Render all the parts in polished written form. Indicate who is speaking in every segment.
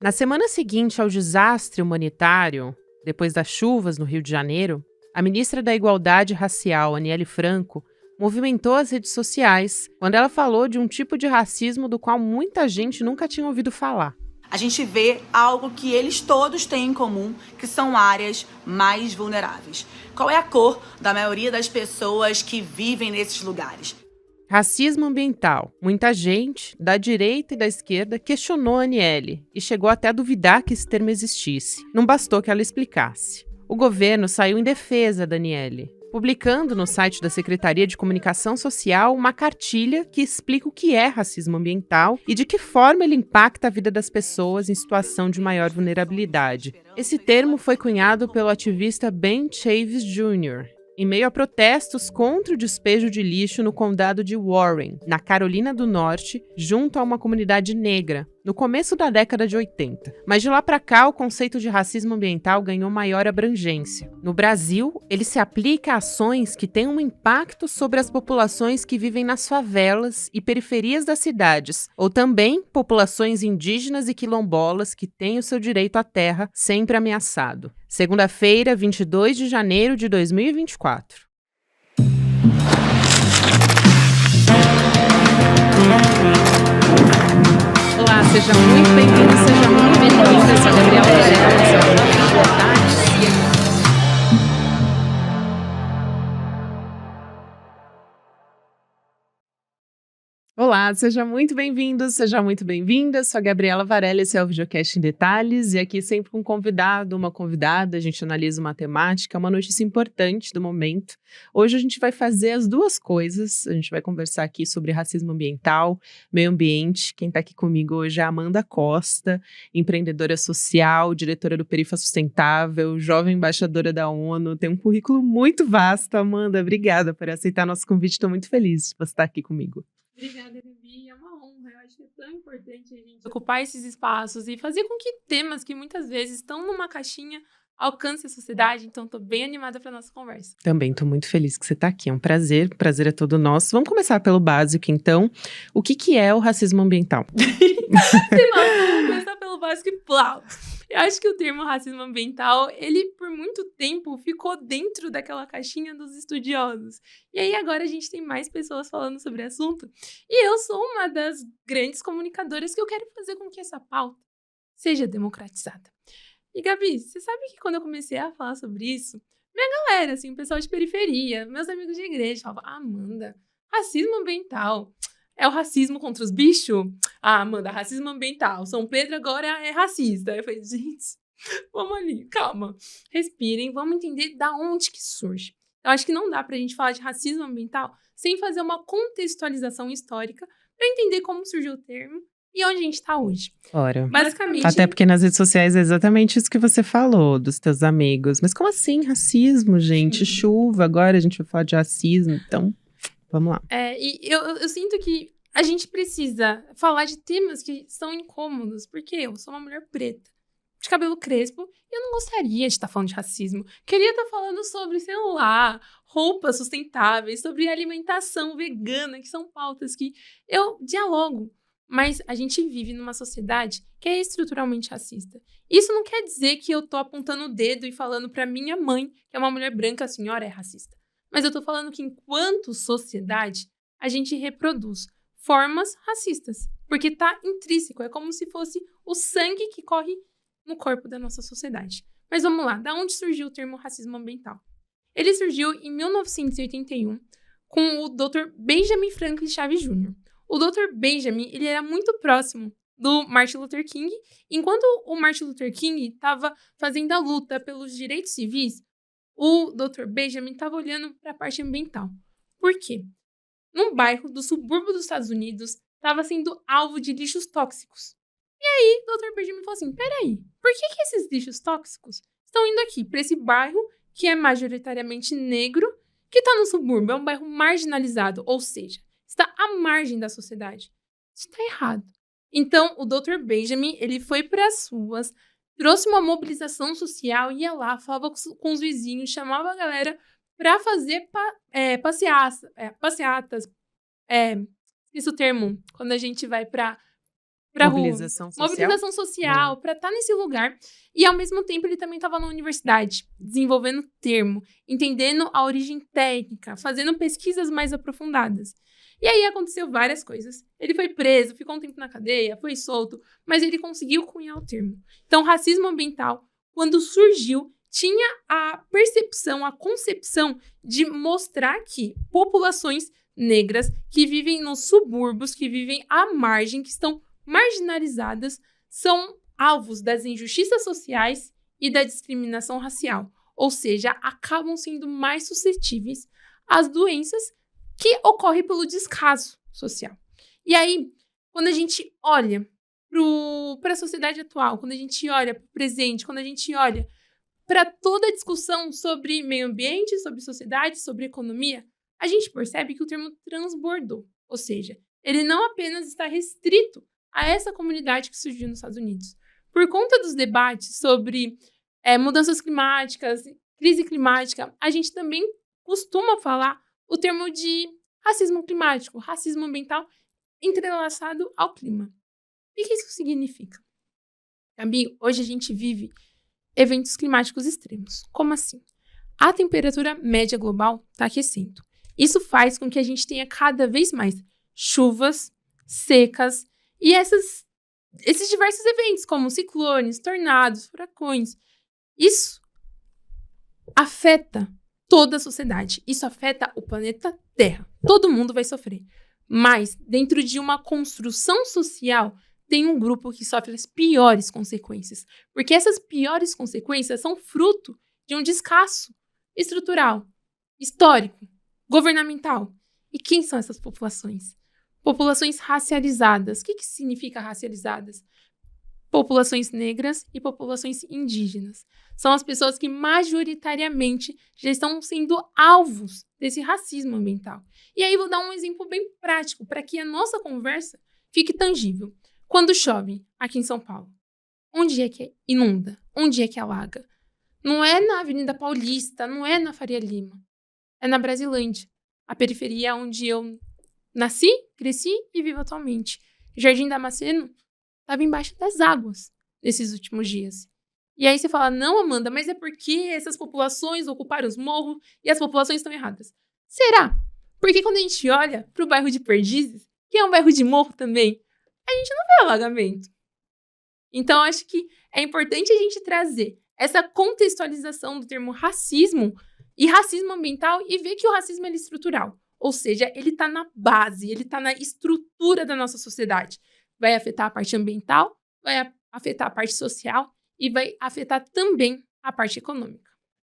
Speaker 1: Na semana seguinte ao desastre humanitário, depois das chuvas no Rio de Janeiro, a ministra da Igualdade Racial, Aniele Franco, movimentou as redes sociais quando ela falou de um tipo de racismo do qual muita gente nunca tinha ouvido falar.
Speaker 2: A gente vê algo que eles todos têm em comum, que são áreas mais vulneráveis. Qual é a cor da maioria das pessoas que vivem nesses lugares?
Speaker 1: Racismo ambiental. Muita gente, da direita e da esquerda, questionou a Aniele e chegou até a duvidar que esse termo existisse. Não bastou que ela explicasse. O governo saiu em defesa da Aniele, publicando no site da Secretaria de Comunicação Social uma cartilha que explica o que é racismo ambiental e de que forma ele impacta a vida das pessoas em situação de maior vulnerabilidade. Esse termo foi cunhado pelo ativista Ben Chavis Jr., em meio a protestos contra o despejo de lixo no condado de Warren, na Carolina do Norte, junto a uma comunidade negra, no começo da década de 80. Mas de lá para cá, o conceito de racismo ambiental ganhou maior abrangência. No Brasil, ele se aplica a ações que têm um impacto sobre as populações que vivem nas favelas e periferias das cidades, ou também populações indígenas e quilombolas que têm o seu direito à terra sempre ameaçado. Segunda-feira, 22 de janeiro de 2024. Olá, seja muito bem-vindo, seja muito bem-vinda. Eu sou a Gabriela Varela. Olá, seja muito bem-vindo, seja muito bem-vinda. Sou a Gabriela Varela, esse é o Videocast em Detalhes, e aqui sempre com um convidado, uma convidada, a gente analisa uma temática, uma notícia importante do momento. Hoje a gente vai fazer as duas coisas, a gente vai conversar aqui sobre racismo ambiental, meio ambiente. Quem está aqui comigo hoje é a Amanda Costa, empreendedora social, diretora do Perifa Sustentável, jovem embaixadora da ONU, tem um currículo muito vasto. Amanda, obrigada por aceitar nosso convite, estou muito feliz de você estar aqui comigo.
Speaker 3: Obrigada, Gabi. É uma honra. Eu acho que é tão importante a gente ocupar esses espaços e fazer com que temas que muitas vezes estão numa caixinha alcancem a sociedade. Então, estou bem animada para a nossa conversa.
Speaker 1: Também estou muito feliz que você está aqui. É um prazer. O prazer é todo nosso. Vamos começar pelo básico, então. O que é o racismo ambiental?
Speaker 3: Sei lá, vamos começar pelo básico e plau. Eu acho que o termo racismo ambiental, ele por muito tempo ficou dentro daquela caixinha dos estudiosos. E aí agora a gente tem mais pessoas falando sobre o assunto. E eu sou uma das grandes comunicadoras que eu quero fazer com que essa pauta seja democratizada. E Gabi, você sabe que quando eu comecei a falar sobre isso, minha galera, assim, o pessoal de periferia, meus amigos de igreja, falavam: Amanda, racismo ambiental é o racismo contra os bichos? Ah, Amanda, racismo ambiental. São Pedro agora é racista. Eu falei, gente, vamos ali, calma. Respirem, vamos entender da onde que surge. Eu acho que não dá pra gente falar de racismo ambiental sem fazer uma contextualização histórica pra entender como surgiu o termo e onde a gente tá hoje.
Speaker 1: Ora,
Speaker 3: basicamente.
Speaker 1: Até porque nas redes sociais é exatamente isso que você falou, dos teus amigos. Mas como assim racismo, gente? Chuva, agora a gente vai falar de racismo, então... Vamos lá.
Speaker 3: E eu sinto que a gente precisa falar de temas que são incômodos, porque eu sou uma mulher preta, de cabelo crespo, e eu não gostaria de estar falando de racismo. Queria estar falando sobre, sei lá, roupas sustentáveis, sobre alimentação vegana, que são pautas que eu dialogo. Mas a gente vive numa sociedade que é estruturalmente racista. Isso não quer dizer que eu tô apontando o dedo e falando pra minha mãe, que é uma mulher branca, a senhora é racista. Mas eu tô falando que, enquanto sociedade, a gente reproduz formas racistas. Porque tá intrínseco, é como se fosse o sangue que corre no corpo da nossa sociedade. Mas vamos lá, da onde surgiu o termo racismo ambiental? Ele surgiu em 1981 com o Dr. Benjamin Franklin Chaves Jr. O Dr. Benjamin, ele era muito próximo do Martin Luther King. Enquanto o Martin Luther King estava fazendo a luta pelos direitos civis, o Dr. Benjamin estava olhando para a parte ambiental. Por quê? Num bairro do subúrbio dos Estados Unidos, estava sendo alvo de lixos tóxicos. E aí, o Dr. Benjamin falou assim, peraí, por que esses lixos tóxicos estão indo aqui para esse bairro que é majoritariamente negro, que está no subúrbio, é um bairro marginalizado, ou seja, está à margem da sociedade? Isso está errado. Então, o Dr. Benjamin, ele foi para as ruas, trouxe uma mobilização social, ia lá, falava com os vizinhos, chamava a galera para fazer passeatas. Isso o termo, quando a gente vai para pra rua.
Speaker 1: Mobilização social?
Speaker 3: Mobilização social, pra estar nesse lugar. E, ao mesmo tempo, ele também estava na universidade, desenvolvendo termo, entendendo a origem técnica, fazendo pesquisas mais aprofundadas. E aí aconteceu várias coisas. Ele foi preso, ficou um tempo na cadeia, foi solto, mas ele conseguiu cunhar o termo. Então, racismo ambiental, quando surgiu, tinha a percepção, a concepção de mostrar que populações negras que vivem nos subúrbios, que vivem à margem, que estão marginalizadas, são alvos das injustiças sociais e da discriminação racial. Ou seja, acabam sendo mais suscetíveis às doenças que ocorrem pelo descaso social. E aí, quando a gente olha para a sociedade atual, quando a gente olha para o presente, quando a gente olha para toda a discussão sobre meio ambiente, sobre sociedade, sobre economia, a gente percebe que o termo transbordou. Ou seja, ele não apenas está restrito a essa comunidade que surgiu nos Estados Unidos. Por conta dos debates sobre mudanças climáticas, crise climática, a gente também costuma falar o termo de racismo climático, racismo ambiental, entrelaçado ao clima. E o que isso significa? Gabi, hoje a gente vive eventos climáticos extremos. Como assim? A temperatura média global está aquecendo. Isso faz com que a gente tenha cada vez mais chuvas, secas e esses diversos eventos, como ciclones, tornados, furacões. Isso afeta toda a sociedade. Isso afeta o planeta Terra. Todo mundo vai sofrer. Mas, dentro de uma construção social, tem um grupo que sofre as piores consequências. Porque essas piores consequências são fruto de um descaso estrutural, histórico, governamental. E quem são essas populações? Populações racializadas. O que significa racializadas? Populações negras e populações indígenas. São as pessoas que majoritariamente já estão sendo alvos desse racismo ambiental. E aí vou dar um exemplo bem prático para que a nossa conversa fique tangível. Quando chove aqui em São Paulo, onde é que inunda? Onde é que alaga? Não é na Avenida Paulista, não é na Faria Lima. É na Brasilândia, a periferia onde eu nasci, cresci e vivo atualmente. Jardim Damasceno estava embaixo das águas nesses últimos dias. E aí você fala, não, Amanda, mas é porque essas populações ocuparam os morros e as populações estão erradas. Será? Porque quando a gente olha para o bairro de Perdizes, que é um bairro de morro também, a gente não vê alagamento. Então, acho que é importante a gente trazer essa contextualização do termo racismo e racismo ambiental e ver que o racismo é estrutural. Ou seja, ele está na base, ele está na estrutura da nossa sociedade. Vai afetar a parte ambiental, vai afetar a parte social e vai afetar também a parte econômica.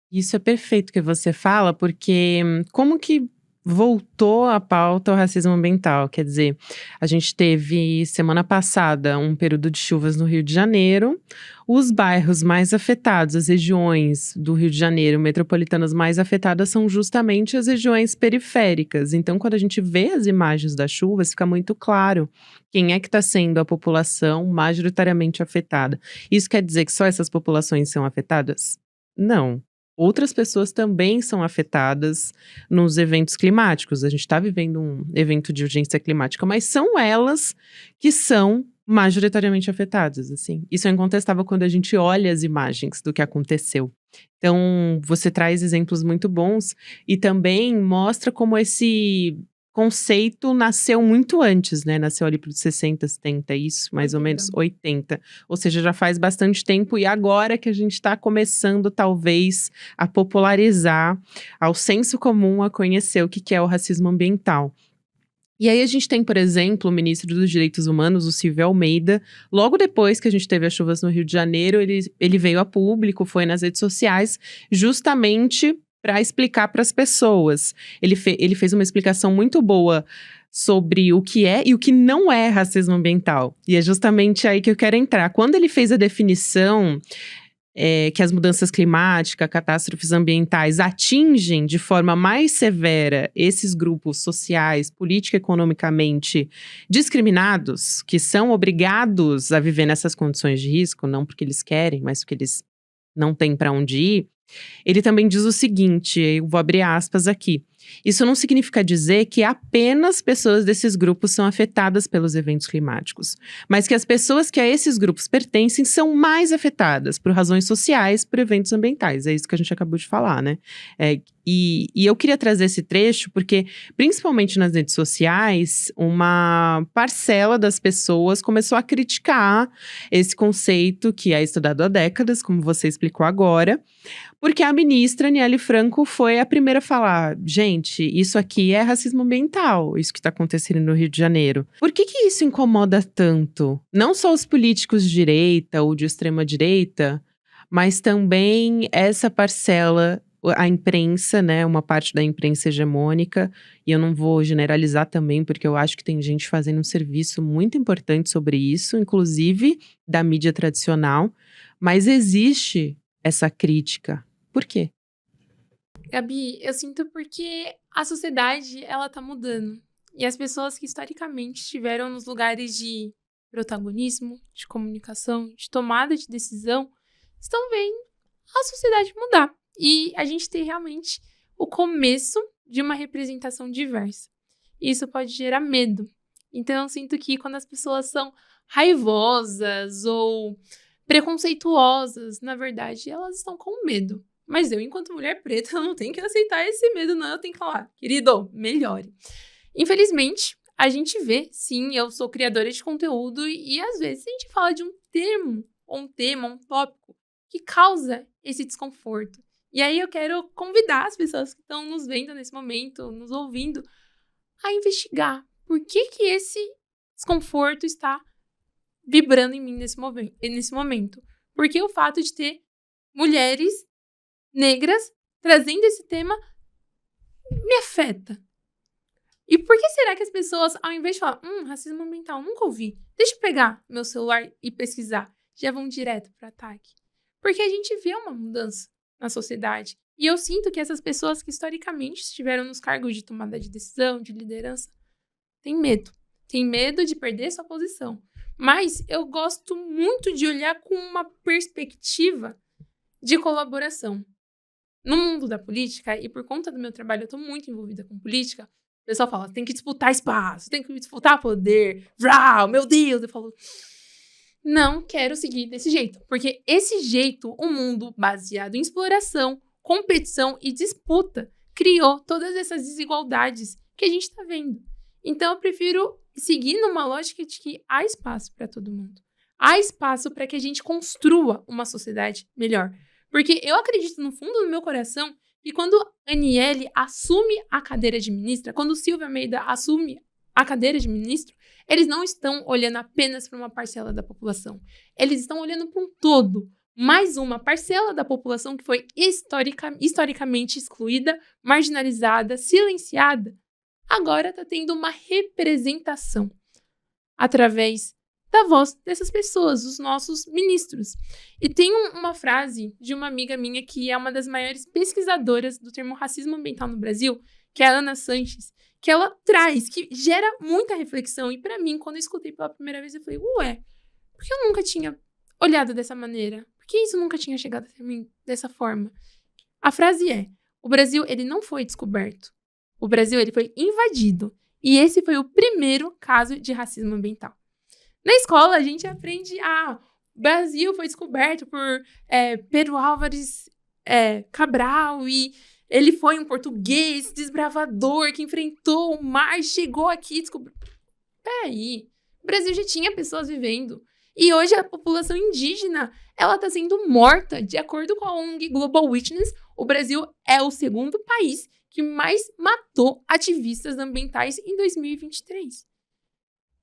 Speaker 1: Isso é perfeito que você fala, porque como que voltou à pauta o racismo ambiental? Quer dizer, a gente teve semana passada um período de chuvas no Rio de Janeiro. Os bairros mais afetados, as regiões do Rio de Janeiro metropolitanas mais afetadas são justamente as regiões periféricas. Então, quando a gente vê as imagens das chuvas, fica muito claro quem é que está sendo a população majoritariamente afetada. Isso quer dizer que só essas populações são afetadas? Não. Outras pessoas também são afetadas nos eventos climáticos. A gente está vivendo um evento de urgência climática, mas são elas que são majoritariamente afetadas, assim. Isso é incontestável quando a gente olha as imagens do que aconteceu. Então, você traz exemplos muito bons e também mostra como esse conceito nasceu muito antes, né? Nasceu ali para os 60, 70, isso, mais ou menos 80. Ou seja, já faz bastante tempo e agora que a gente está começando, talvez, a popularizar ao senso comum, a conhecer o que é o racismo ambiental. E aí a gente tem, por exemplo, o ministro dos Direitos Humanos, o Silvio Almeida, logo depois que a gente teve as chuvas no Rio de Janeiro, ele veio a público, foi nas redes sociais, justamente para explicar para as pessoas. Ele fez uma explicação muito boa sobre o que é e o que não é racismo ambiental. E é justamente aí que eu quero entrar. Quando ele fez a definição que as mudanças climáticas, catástrofes ambientais atingem de forma mais severa esses grupos sociais, política e economicamente discriminados, que são obrigados a viver nessas condições de risco, não porque eles querem, mas porque eles não têm para onde ir. Ele também diz o seguinte, eu vou abrir aspas aqui. Isso não significa dizer que apenas pessoas desses grupos são afetadas pelos eventos climáticos, mas que as pessoas que a esses grupos pertencem são mais afetadas por razões sociais, por eventos ambientais. É isso que a gente acabou de falar, né? E eu queria trazer esse trecho porque, principalmente nas redes sociais, uma parcela das pessoas começou a criticar esse conceito que é estudado há décadas, como você explicou agora, porque a ministra Aniele Franco foi a primeira a falar: gente, isso aqui é racismo ambiental, isso que está acontecendo no Rio de Janeiro. Por que isso incomoda tanto? Não só os políticos de direita ou de extrema direita, mas também essa parcela, a imprensa, né, uma parte da imprensa hegemônica, e eu não vou generalizar também, porque eu acho que tem gente fazendo um serviço muito importante sobre isso, inclusive da mídia tradicional, mas existe essa crítica. Por quê?
Speaker 3: Gabi, eu sinto porque a sociedade, ela tá mudando. E as pessoas que historicamente estiveram nos lugares de protagonismo, de comunicação, de tomada de decisão, estão vendo a sociedade mudar. E a gente tem realmente o começo de uma representação diversa. E isso pode gerar medo. Então eu sinto que quando as pessoas são raivosas ou preconceituosas, na verdade, elas estão com medo. Mas eu, enquanto mulher preta, eu não tenho que aceitar esse medo, não. Eu tenho que falar: querido, melhore. Infelizmente, a gente vê, sim, eu sou criadora de conteúdo e às vezes a gente fala de um termo, ou um tema, um tópico que causa esse desconforto. E aí eu quero convidar as pessoas que estão nos vendo nesse momento, nos ouvindo, a investigar por que esse desconforto está vibrando em mim nesse momento. Porque o fato de ter mulheres negras trazendo esse tema me afeta. E por que será que as pessoas, ao invés de falar, racismo ambiental, nunca ouvi, deixa eu pegar meu celular e pesquisar, já vão direto para ataque? Porque a gente vê uma mudança na sociedade. E eu sinto que essas pessoas que historicamente estiveram nos cargos de tomada de decisão, de liderança, têm medo. Têm medo de perder sua posição. Mas eu gosto muito de olhar com uma perspectiva de colaboração. No mundo da política, e por conta do meu trabalho, eu estou muito envolvida com política, o pessoal fala: tem que disputar espaço, tem que disputar poder. Vrau, meu Deus! Eu falo: não quero seguir desse jeito. Porque esse jeito, um mundo baseado em exploração, competição e disputa, criou todas essas desigualdades que a gente está vendo. Então, eu prefiro seguir numa lógica de que há espaço para todo mundo. Há espaço para que a gente construa uma sociedade melhor. Porque eu acredito no fundo do meu coração que quando Aniele assume a cadeira de ministra, quando Silvia Almeida assume a cadeira de ministro, eles não estão olhando apenas para uma parcela da população. Eles estão olhando para um todo. Mais uma parcela da população que foi historicamente excluída, marginalizada, silenciada, agora está tendo uma representação através da voz dessas pessoas, dos nossos ministros. E tem uma frase de uma amiga minha que é uma das maiores pesquisadoras do termo racismo ambiental no Brasil, que é a Ana Sanches, que ela traz, que gera muita reflexão. E para mim, quando eu escutei pela primeira vez, eu falei: ué, por que eu nunca tinha olhado dessa maneira? Por que isso nunca tinha chegado até mim dessa forma? A frase é: o Brasil, ele não foi descoberto. O Brasil, ele foi invadido. E esse foi o primeiro caso de racismo ambiental. Na escola, a gente aprende: o Brasil foi descoberto por Pedro Álvares Cabral, e ele foi um português desbravador que enfrentou o mar, chegou aqui e descobriu. Peraí, o Brasil já tinha pessoas vivendo. E hoje a população indígena, ela está sendo morta. De acordo com a ONG Global Witness, o Brasil é o segundo país que mais matou ativistas ambientais em 2023.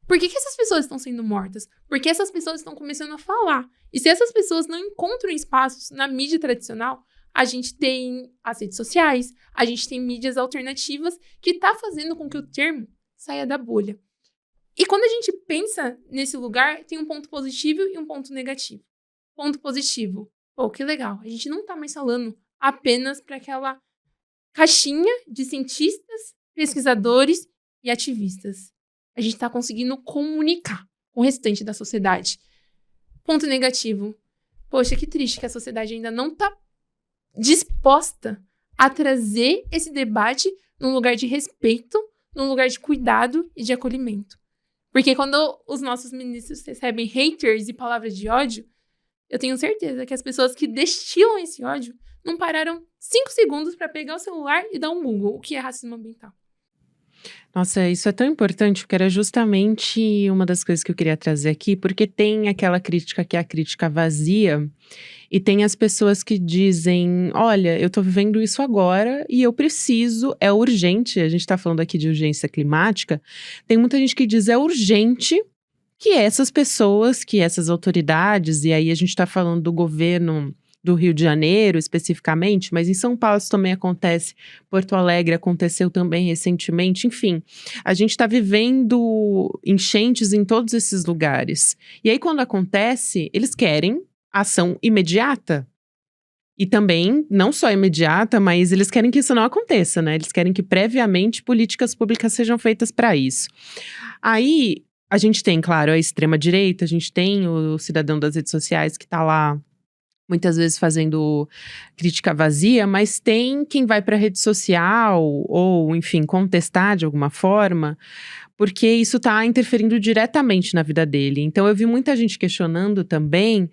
Speaker 3: Por que essas pessoas estão sendo mortas? Porque essas pessoas estão começando a falar. E se essas pessoas não encontram espaços na mídia tradicional, a gente tem as redes sociais, a gente tem mídias alternativas que está fazendo com que o termo saia da bolha. E quando a gente pensa nesse lugar, tem um ponto positivo e um ponto negativo. Ponto positivo: que legal, a gente não está mais falando apenas para aquela caixinha de cientistas, pesquisadores e ativistas. A gente está conseguindo comunicar com o restante da sociedade. Ponto negativo: poxa, que triste que a sociedade ainda não está disposta a trazer esse debate num lugar de respeito, num lugar de cuidado e de acolhimento. Porque quando os nossos ministros recebem haters e palavras de ódio, eu tenho certeza que as pessoas que destilam esse ódio não pararam 5 segundos para pegar o celular e dar um Google, o que é racismo ambiental.
Speaker 1: Nossa, isso é tão importante, porque era justamente uma das coisas que eu queria trazer aqui, porque tem aquela crítica que é a crítica vazia, e tem as pessoas que dizem, olha, eu tô vivendo isso agora e eu preciso, é urgente, a gente tá falando aqui de urgência climática, tem muita gente que diz é urgente que essas pessoas, que essas autoridades, e aí a gente tá falando do governo do Rio de Janeiro especificamente, mas em São Paulo isso também acontece, Porto Alegre aconteceu também recentemente, enfim, a gente está vivendo enchentes em todos esses lugares. E aí quando acontece, eles querem ação imediata. E também, não só imediata, mas eles querem que isso não aconteça, né? Eles querem que previamente políticas públicas sejam feitas para isso. Aí, a gente tem, claro, a extrema-direita, a gente tem o cidadão das redes sociais que está lá muitas vezes fazendo crítica vazia, mas tem quem vai para a rede social ou, enfim, contestar de alguma forma, porque isso está interferindo diretamente na vida dele. Então, eu vi muita gente questionando também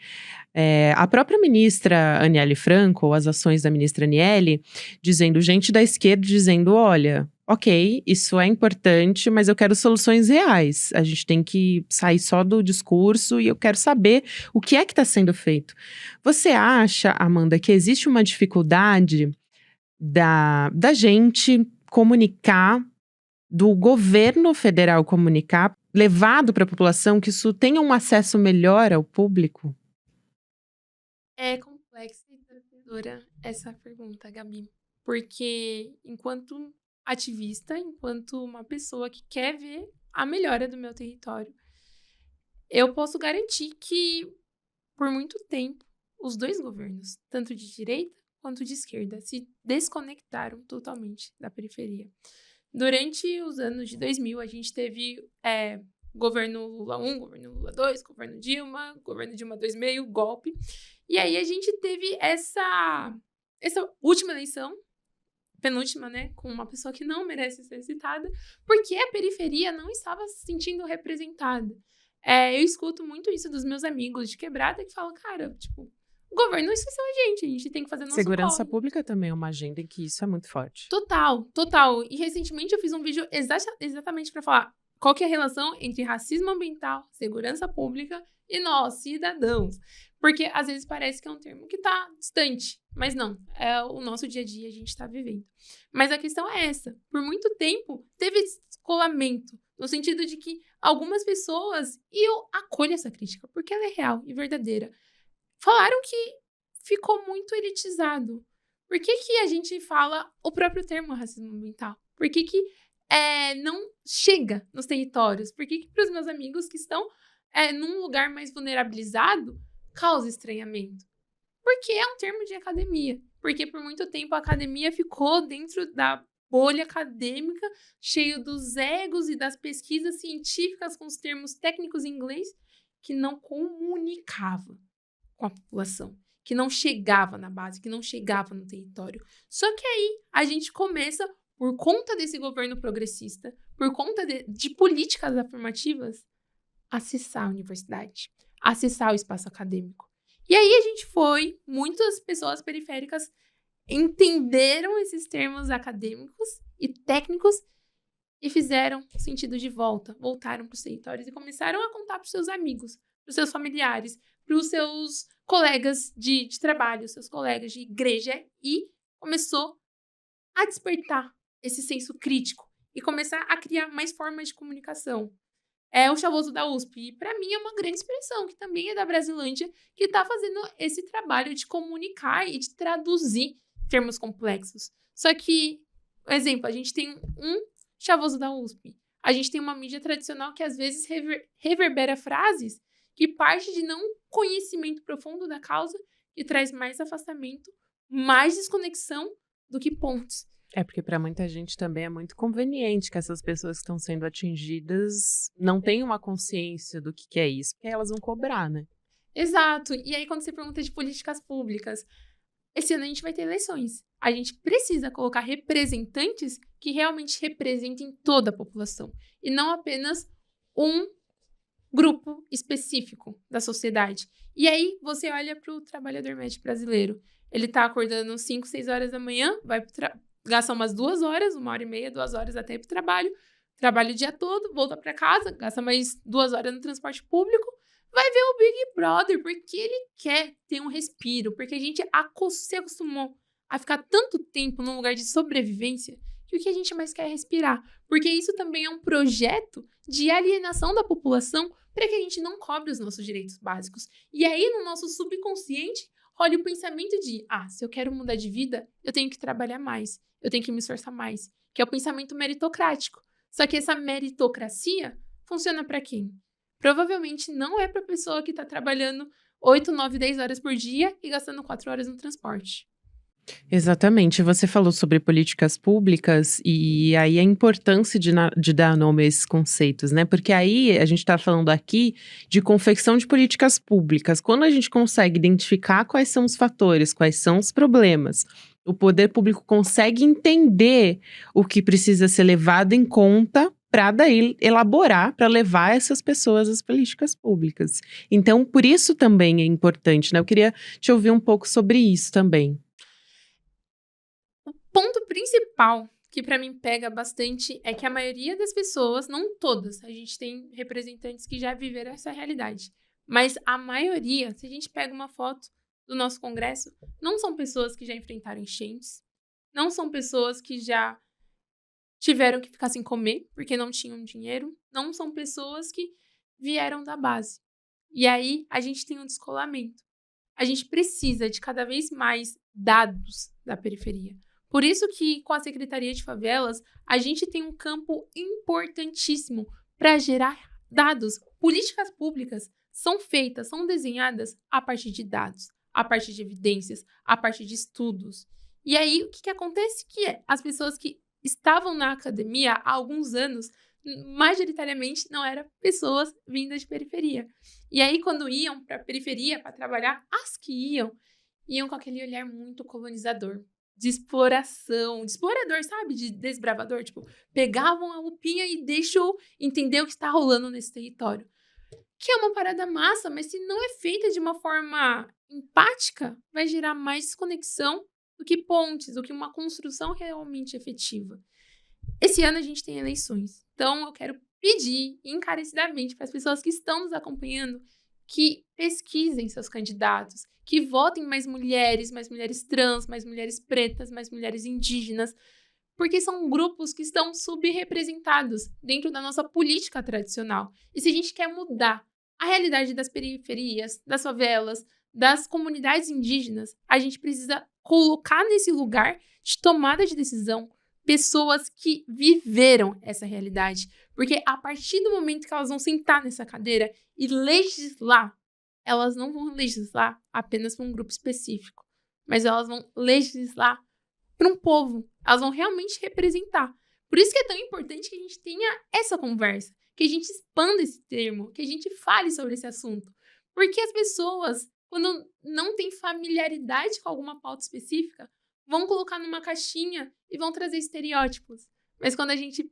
Speaker 1: a própria ministra Aniele Franco, ou as ações da ministra Aniele, dizendo, gente da esquerda dizendo, olha, ok, isso é importante, mas eu quero soluções reais. A gente tem que sair só do discurso e eu quero saber o que é que está sendo feito. Você acha, Amanda, que existe uma dificuldade da gente comunicar, do governo federal comunicar, levado para a população, que isso tenha um acesso melhor ao público?
Speaker 3: É complexa e desafiadora essa pergunta, Gabi. Porque enquanto ativista, enquanto uma pessoa que quer ver a melhora do meu território, eu posso garantir que, por muito tempo, os dois governos, tanto de direita quanto de esquerda, se desconectaram totalmente da periferia. Durante os anos de 2000, a gente teve governo Lula 1, governo Lula 2, governo Dilma 2,5, golpe. E aí a gente teve essa última eleição, penúltima, né, com uma pessoa que não merece ser citada, porque a periferia não estava se sentindo representada. Eu escuto muito isso dos meus amigos de quebrada que falam, cara, tipo, o governo esqueceu a gente tem que fazer nosso
Speaker 1: Segurança
Speaker 3: corre.
Speaker 1: pública também é uma agenda em que isso é muito forte.
Speaker 3: Total. E recentemente eu fiz um vídeo exatamente para falar qual que é a relação entre racismo ambiental, segurança pública e nós, cidadãos. Porque às vezes parece que é um termo que tá distante, mas não, é o nosso dia a dia, a gente tá vivendo. Mas a questão é essa, por muito tempo teve descolamento, no sentido de que algumas pessoas, e eu acolho essa crítica, porque ela é real e verdadeira, falaram que ficou muito elitizado. Por que que a gente fala o próprio termo racismo ambiental? Por que que não chega nos territórios? Por que que para os meus amigos que estão num lugar mais vulnerabilizado, causa estranhamento? Porque é um termo de academia. Porque por muito tempo a academia ficou dentro da bolha acadêmica, cheio dos egos e das pesquisas científicas com os termos técnicos em inglês, que não comunicava com a população, que não chegava na base, que não chegava no território. Só que aí a gente começa, por conta desse governo progressista, por conta de políticas afirmativas, acessar a universidade, acessar o espaço acadêmico. E aí a gente muitas pessoas periféricas entenderam esses termos acadêmicos e técnicos e fizeram sentido de volta, voltaram para os territórios e começaram a contar para os seus amigos, para os seus familiares, para os seus colegas de trabalho, seus colegas de igreja, e começou a despertar esse senso crítico e começar a criar mais formas de comunicação. É o Chavoso da USP, e para mim é uma grande expressão, que também é da Brasilândia, que está fazendo esse trabalho de comunicar e de traduzir termos complexos. Só que, por exemplo, a gente tem um Chavoso da USP, a gente tem uma mídia tradicional que às vezes reverbera frases que parte de não conhecimento profundo da causa e traz mais afastamento, mais desconexão do que pontes.
Speaker 1: Porque para muita gente também é muito conveniente que essas pessoas que estão sendo atingidas não tenham uma consciência do que é isso, porque elas vão cobrar, né?
Speaker 3: Exato. E aí, quando você pergunta de políticas públicas, esse ano a gente vai ter eleições. a gente precisa colocar representantes que realmente representem toda a população e não apenas um grupo específico da sociedade. E aí, você olha para o trabalhador médio brasileiro. Ele está acordando 5, 6 horas da manhã, vai gasta umas 2 horas, 1h30, 2 horas até ir para o trabalho, trabalha o dia todo, volta para casa, gasta mais 2 horas no transporte público, vai ver o Big Brother, porque ele quer ter um respiro, porque a gente se acostumou a ficar tanto tempo num lugar de sobrevivência que o que a gente mais quer é respirar. Porque isso também é um projeto de alienação da população para que a gente não cobre os nossos direitos básicos. E aí, no nosso subconsciente, rola o pensamento de, se eu quero mudar de vida, eu tenho que trabalhar mais, eu tenho que me esforçar mais, que é o pensamento meritocrático. Só que essa meritocracia funciona para quem? Provavelmente não é para a pessoa que está trabalhando 8, 9, 10 horas por dia e gastando 4 horas no transporte.
Speaker 1: Exatamente. Você falou sobre políticas públicas e aí a importância de dar nome a esses conceitos, né? Porque aí a gente está falando aqui de confecção de políticas públicas. Quando a gente consegue identificar quais são os fatores, quais são os problemas, o poder público consegue entender o que precisa ser levado em conta para daí elaborar, para levar essas pessoas às políticas públicas. Então, por isso também é importante, né? Eu queria te ouvir um pouco sobre isso também.
Speaker 3: O ponto principal que para mim pega bastante é que a maioria das pessoas, não todas, a gente tem representantes que já viveram essa realidade, mas a maioria, se a gente pega uma foto do nosso congresso, não são pessoas que já enfrentaram enchentes, não são pessoas que já tiveram que ficar sem comer porque não tinham dinheiro, não são pessoas que vieram da base. E aí a gente tem um descolamento. A gente precisa de cada vez mais dados da periferia. Por isso que, com a Secretaria de Favelas, a gente tem um campo importantíssimo para gerar dados. Políticas públicas são feitas, são desenhadas a partir de dados, a partir de evidências, a partir de estudos. E aí, o que acontece? As pessoas que estavam na academia há alguns anos, majoritariamente não eram pessoas vindas de periferia. E aí, quando iam para a periferia para trabalhar, as que iam com aquele olhar muito colonizador, de exploração, de explorador, sabe? De desbravador. Tipo, pegavam a lupinha e deixam entender o que está rolando nesse território. Que é uma parada massa, mas se não é feita de uma forma empática, vai gerar mais desconexão do que pontes, do que uma construção realmente efetiva. Esse ano a gente tem eleições, então eu quero pedir encarecidamente para as pessoas que estão nos acompanhando que pesquisem seus candidatos, que votem mais mulheres trans, mais mulheres pretas, mais mulheres indígenas, porque são grupos que estão subrepresentados dentro da nossa política tradicional. E se a gente quer mudar a realidade das periferias, das favelas, das comunidades indígenas, a gente precisa colocar nesse lugar de tomada de decisão pessoas que viveram essa realidade. Porque a partir do momento que elas vão sentar nessa cadeira e legislar, elas não vão legislar apenas para um grupo específico, mas elas vão legislar para um povo. Elas vão realmente representar. Por isso que é tão importante que a gente tenha essa conversa, que a gente expanda esse termo, que a gente fale sobre esse assunto. Porque as pessoas, quando não têm familiaridade com alguma pauta específica, vão colocar numa caixinha e vão trazer estereótipos. Mas quando a gente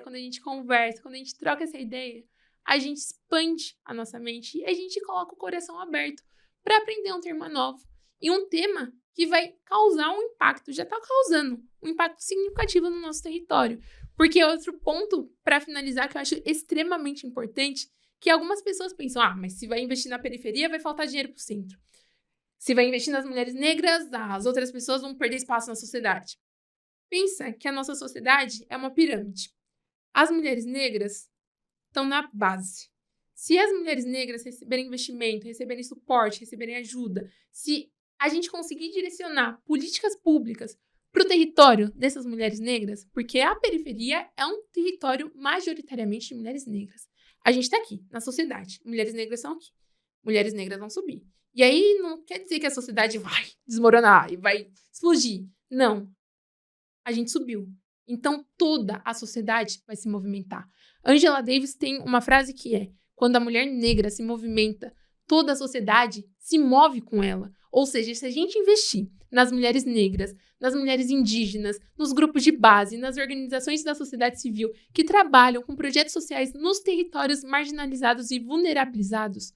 Speaker 3: quando a gente conversa, quando a gente troca essa ideia, a gente expande a nossa mente e a gente coloca o coração aberto para aprender um tema novo. E um tema que vai causar um impacto, já está causando um impacto significativo no nosso território. Porque outro ponto, para finalizar, que eu acho extremamente importante, que algumas pessoas pensam, mas se vai investir na periferia, vai faltar dinheiro para o centro. Se vai investir nas mulheres negras, as outras pessoas vão perder espaço na sociedade. Pensa que a nossa sociedade é uma pirâmide. As mulheres negras estão na base. Se as mulheres negras receberem investimento, receberem suporte, receberem ajuda, se a gente conseguir direcionar políticas públicas para o território dessas mulheres negras, porque a periferia é um território majoritariamente de mulheres negras. A gente está aqui, na sociedade. Mulheres negras estão aqui. Mulheres negras vão subir. E aí não quer dizer que a sociedade vai desmoronar e vai explodir. Não. A gente subiu. Então toda a sociedade vai se movimentar. Angela Davis tem uma frase que é: quando a mulher negra se movimenta, toda a sociedade se move com ela. Ou seja, se a gente investir nas mulheres negras, nas mulheres indígenas, nos grupos de base, nas organizações da sociedade civil que trabalham com projetos sociais nos territórios marginalizados e vulnerabilizados,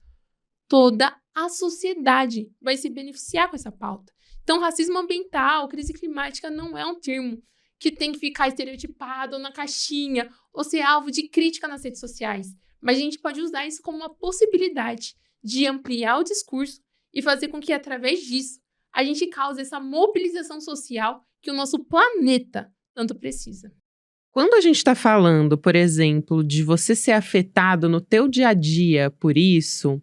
Speaker 3: toda a sociedade vai se beneficiar com essa pauta. Então, racismo ambiental, crise climática não é um termo que tem que ficar estereotipado ou na caixinha ou ser alvo de crítica nas redes sociais. Mas a gente pode usar isso como uma possibilidade de ampliar o discurso e fazer com que, através disso, a gente cause essa mobilização social que o nosso planeta tanto precisa.
Speaker 1: Quando a gente está falando, por exemplo, de você ser afetado no teu dia a dia por isso,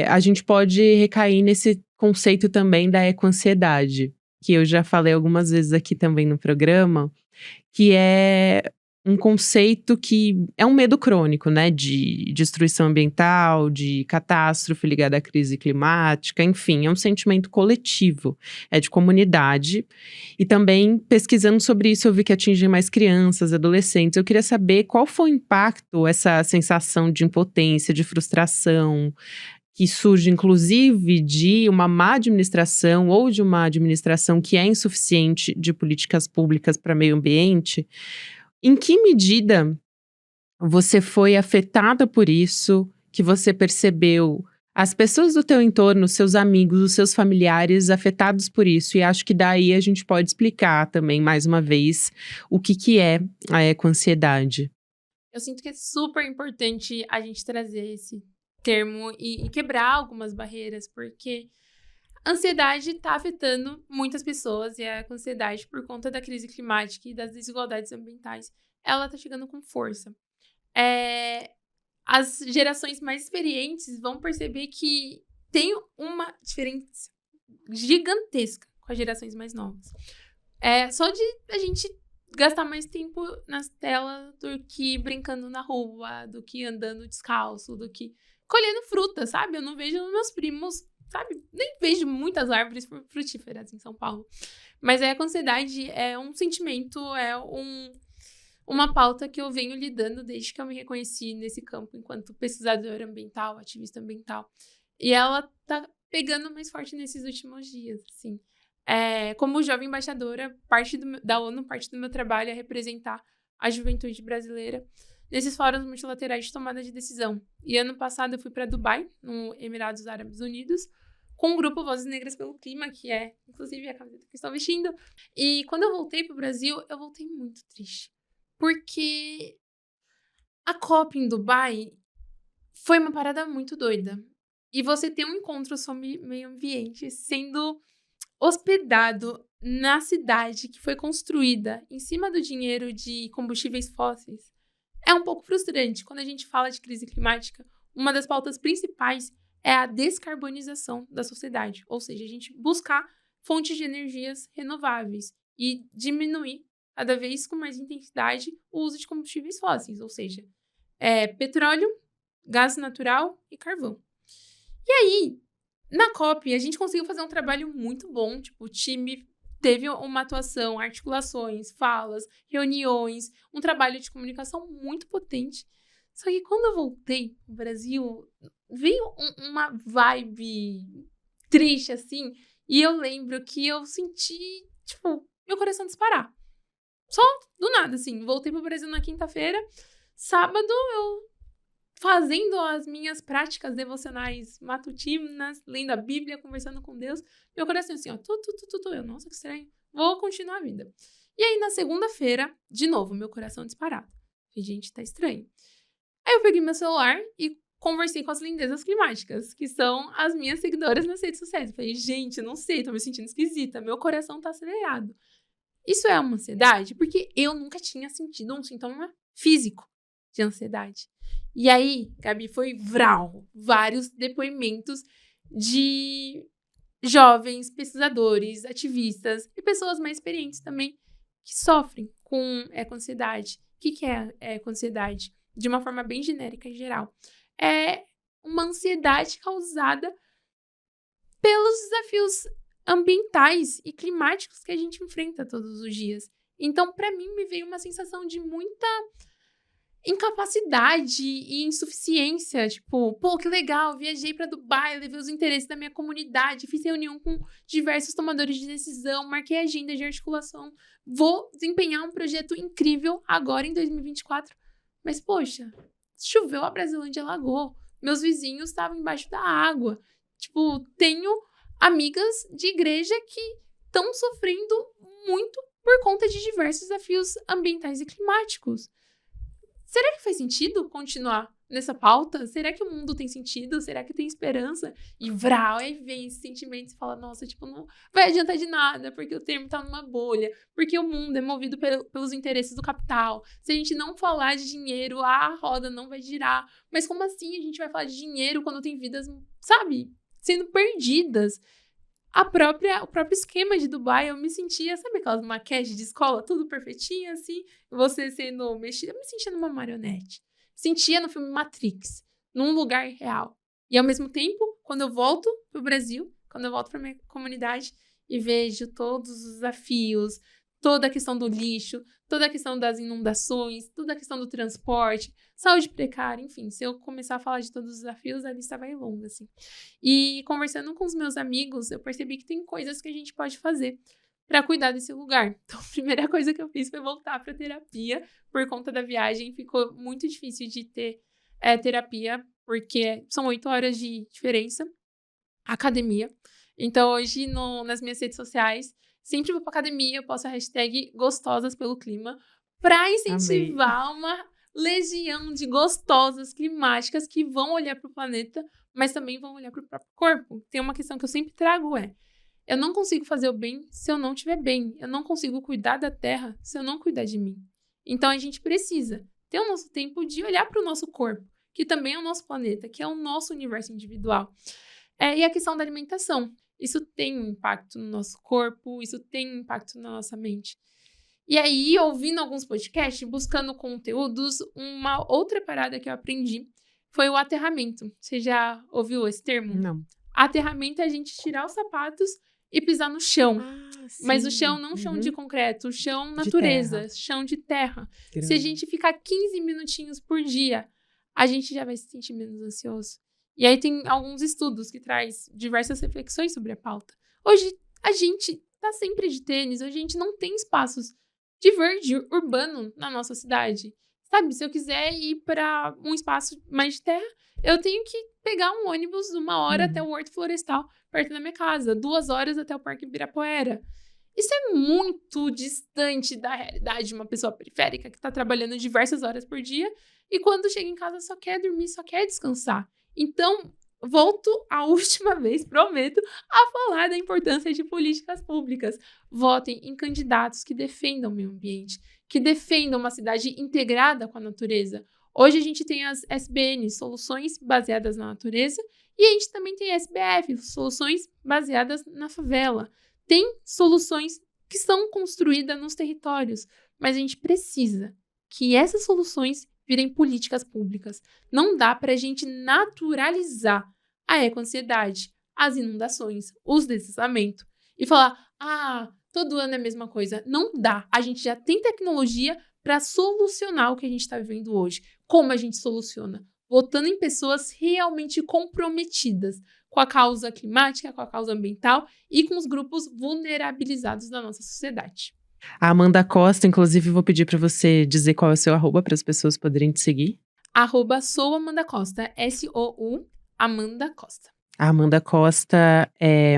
Speaker 1: a gente pode recair nesse conceito também da ecoansiedade, que eu já falei algumas vezes aqui também no programa, que é um conceito que é um medo crônico, né, de destruição ambiental, de catástrofe ligada à crise climática, enfim, é um sentimento coletivo, é de comunidade. E também, pesquisando sobre isso, eu vi que atinge mais crianças, adolescentes. Eu queria saber qual foi o impacto, essa sensação de impotência, de frustração, que surge, inclusive, de uma má administração ou de uma administração que é insuficiente de políticas públicas para meio ambiente. Em que medida você foi afetada por isso, que você percebeu as pessoas do teu entorno, os seus amigos, os seus familiares afetados por isso? E acho que daí a gente pode explicar também, mais uma vez, o que é a ecoansiedade.
Speaker 3: Eu sinto que é super importante a gente trazer esse termo e quebrar algumas barreiras, porque a ansiedade está afetando muitas pessoas e a ansiedade, por conta da crise climática e das desigualdades ambientais, ela está chegando com força. As gerações mais experientes vão perceber que tem uma diferença gigantesca com as gerações mais novas. Só de a gente gastar mais tempo nas telas do que brincando na rua, do que andando descalço, do que colhendo fruta, sabe? Eu não vejo meus primos, sabe? Nem vejo muitas árvores frutíferas em São Paulo. Mas a ansiedade é um sentimento, uma pauta que eu venho lidando desde que eu me reconheci nesse campo enquanto pesquisadora ambiental, ativista ambiental. E ela tá pegando mais forte nesses últimos dias, assim. Como jovem embaixadora, da ONU, parte do meu trabalho é representar a juventude brasileira nesses fóruns multilaterais de tomada de decisão. E ano passado eu fui para Dubai, no Emirados Árabes Unidos, com o grupo Vozes Negras pelo Clima, que é, inclusive, a camiseta que estou vestindo. E quando eu voltei pro Brasil, eu voltei muito triste. Porque a COP em Dubai foi uma parada muito doida. E você ter um encontro sobre meio ambiente sendo hospedado na cidade que foi construída em cima do dinheiro de combustíveis fósseis é um pouco frustrante. Quando a gente fala de crise climática, uma das pautas principais é a descarbonização da sociedade, ou seja, a gente buscar fontes de energias renováveis e diminuir cada vez com mais intensidade o uso de combustíveis fósseis, ou seja, petróleo, gás natural e carvão. E aí, na COP, a gente conseguiu fazer um trabalho muito bom, tipo, o time teve uma atuação, articulações, falas, reuniões, um trabalho de comunicação muito potente. Só que quando eu voltei pro Brasil, veio uma vibe triste, assim, e eu lembro que eu senti, tipo, meu coração disparar. Só do nada, assim. Voltei pro Brasil na quinta-feira, sábado eu fazendo as minhas práticas devocionais matutinas, lendo a Bíblia, conversando com Deus, meu coração assim, ó, eu, nossa, que estranho, vou continuar a vida. E aí, na segunda-feira, de novo, meu coração disparado. Falei, gente, tá estranho. Aí eu peguei meu celular e conversei com as lindezas climáticas, que são as minhas seguidoras nas redes sociais. Eu falei, gente, não sei, tô me sentindo esquisita, meu coração tá acelerado. Isso é uma ansiedade? Porque eu nunca tinha sentido um sintoma físico de ansiedade. E aí, Gabi, foi vários depoimentos de jovens pesquisadores, ativistas e pessoas mais experientes também que sofrem com ecoansiedade. O que é ecoansiedade? De uma forma bem genérica e geral. É uma ansiedade causada pelos desafios ambientais e climáticos que a gente enfrenta todos os dias. Então, para mim, me veio uma sensação de muita incapacidade e insuficiência. Tipo, pô, que legal, viajei pra Dubai, levei os interesses da minha comunidade, fiz reunião com diversos tomadores de decisão, marquei agenda de articulação, vou desempenhar um projeto incrível agora em 2024. Mas, poxa, choveu, a Brasilândia alagou, meus vizinhos estavam embaixo da água. Tipo, tenho amigas de igreja que estão sofrendo muito por conta de diversos desafios ambientais e climáticos. Será que faz sentido continuar nessa pauta? Será que o mundo tem sentido? Será que tem esperança? E vral, aí vem esse sentimento e fala, nossa, tipo, não vai adiantar de nada, porque o termo tá numa bolha, porque o mundo é movido pelos interesses do capital. Se a gente não falar de dinheiro, a roda não vai girar. Mas como assim a gente vai falar de dinheiro quando tem vidas, sabe, sendo perdidas? O próprio esquema de Dubai, eu me sentia, sabe aquelas maquetes de escola, tudo perfeitinho, assim, você sendo mexida, eu me sentia numa marionete. Sentia no filme Matrix, num lugar real. E ao mesmo tempo, quando eu volto pro Brasil, quando eu volto pra minha comunidade e vejo todos os desafios, toda a questão do lixo, toda a questão das inundações, toda a questão do transporte, saúde precária, enfim, se eu começar a falar de todos os desafios, a lista vai longa, assim. E conversando com os meus amigos, eu percebi que tem coisas que a gente pode fazer para cuidar desse lugar. Então, a primeira coisa que eu fiz foi voltar para terapia. Por conta da viagem, ficou muito difícil de ter terapia, porque são 8 horas de diferença. Academia. Então, hoje, nas minhas redes sociais, sempre vou pra academia, eu posto a hashtag Gostosas pelo Clima, pra incentivar uma legião de gostosas climáticas que vão olhar pro planeta, mas também vão olhar pro próprio corpo. Tem uma questão que eu sempre trago, eu não consigo fazer o bem se eu não estiver bem. Eu não consigo cuidar da terra se eu não cuidar de mim. Então, a gente precisa ter o nosso tempo de olhar pro nosso corpo, que também é o nosso planeta, que é o nosso universo individual. E a questão da alimentação. Isso tem um impacto no nosso corpo, isso tem um impacto na nossa mente. E aí, ouvindo alguns podcasts, buscando conteúdos, uma outra parada que eu aprendi foi o aterramento. Você já ouviu esse termo?
Speaker 1: Não.
Speaker 3: Aterramento é a gente tirar os sapatos e pisar no chão.
Speaker 1: Sim.
Speaker 3: Mas o chão não chão de concreto, o chão natureza, chão de terra. Se a gente ficar 15 minutinhos por dia, a gente já vai se sentir menos ansioso. E aí tem alguns estudos que traz diversas reflexões sobre a pauta. Hoje, a gente tá sempre de tênis, hoje a gente não tem espaços de verde urbano na nossa cidade. Sabe, se eu quiser ir para um espaço mais de terra, eu tenho que pegar um ônibus 1 hora até o Horto Florestal, perto da minha casa, 2 horas até o Parque Ibirapuera. Isso é muito distante da realidade de uma pessoa periférica que está trabalhando diversas horas por dia e quando chega em casa só quer dormir, só quer descansar. Então, volto a última vez, prometo, a falar da importância de políticas públicas. Votem em candidatos que defendam o meio ambiente, que defendam uma cidade integrada com a natureza. Hoje a gente tem as SBN, Soluções Baseadas na Natureza, e a gente também tem SBF, Soluções Baseadas na Favela. Tem soluções que são construídas nos territórios, mas a gente precisa que essas soluções virem políticas públicas. Não dá para a gente naturalizar a eco-ansiedade, as inundações, os deslizamentos e falar, todo ano é a mesma coisa. Não dá. A gente já tem tecnologia para solucionar o que a gente está vivendo hoje. Como a gente soluciona? Votando em pessoas realmente comprometidas com a causa climática, com a causa ambiental e com os grupos vulnerabilizados da nossa sociedade.
Speaker 1: A Amanda Costa, inclusive, vou pedir para você dizer qual é o seu arroba para as pessoas poderem te seguir.
Speaker 3: @sou Amanda Costa, SOU Amanda Costa.
Speaker 1: A Amanda Costa é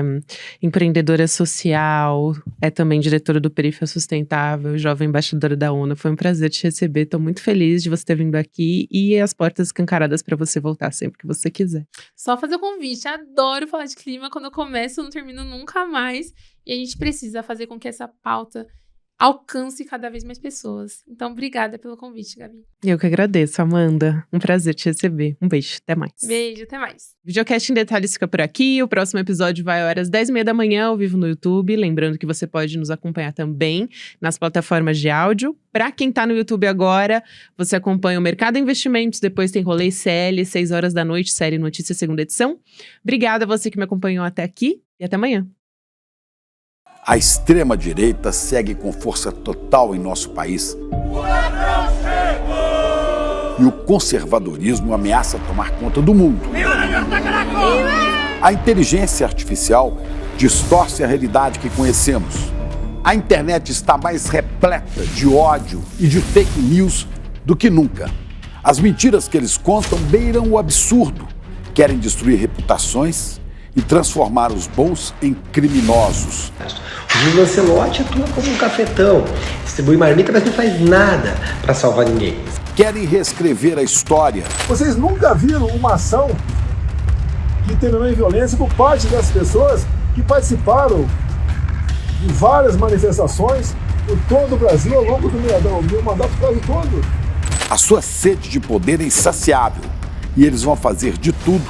Speaker 1: empreendedora social, é também diretora do Perifa Sustentável, jovem embaixadora da ONU. Foi um prazer te receber, estou muito feliz de você ter vindo aqui e as portas escancaradas para você voltar sempre que você quiser.
Speaker 3: Só fazer o convite, adoro falar de clima, quando eu começo eu não termino nunca mais e a gente precisa fazer com que essa pauta alcance cada vez mais pessoas. Então, obrigada pelo convite, Gabi.
Speaker 1: Eu que agradeço, Amanda. Um prazer te receber. Um beijo, até mais.
Speaker 3: Beijo, até mais.
Speaker 1: O Videocast em Detalhes fica por aqui. O próximo episódio vai às horas 10h30 da manhã, ao vivo no YouTube. Lembrando que você pode nos acompanhar também nas plataformas de áudio. Para quem tá no YouTube agora, você acompanha o Mercado Investimentos, depois tem Rolê CL, 6 horas da noite, série Notícias, segunda edição. Obrigada a você que me acompanhou até aqui e até amanhã.
Speaker 4: A extrema-direita segue com força total em nosso país.
Speaker 5: O ladrão chegou!
Speaker 4: e o conservadorismo ameaça tomar conta do mundo. A inteligência artificial distorce a realidade que conhecemos. A internet está mais repleta de ódio e de fake news do que nunca. As mentiras que eles contam beiram o absurdo. Querem destruir reputações e transformar os bons em criminosos.
Speaker 5: O Júlio Lancelotti atua como um cafetão, distribui marmita, mas não faz nada para salvar ninguém.
Speaker 4: Querem reescrever a história.
Speaker 6: Vocês nunca viram uma ação que terminou em violência por parte das pessoas que participaram de várias manifestações por todo o Brasil ao longo do meu mandato quase todo.
Speaker 4: A sua sede de poder é insaciável e eles vão fazer de tudo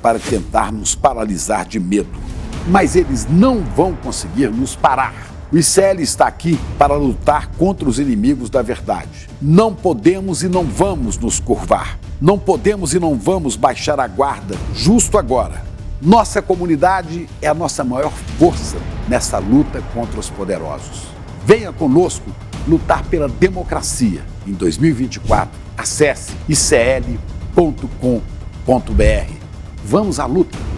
Speaker 4: para tentar nos paralisar de medo. Mas eles não vão conseguir nos parar. O ICL está aqui para lutar contra os inimigos da verdade. Não podemos e não vamos nos curvar. Não podemos e não vamos baixar a guarda justo agora. Nossa comunidade é a nossa maior força nessa luta contra os poderosos. Venha conosco lutar pela democracia. Em 2024, acesse icl.com.br. Vamos à luta!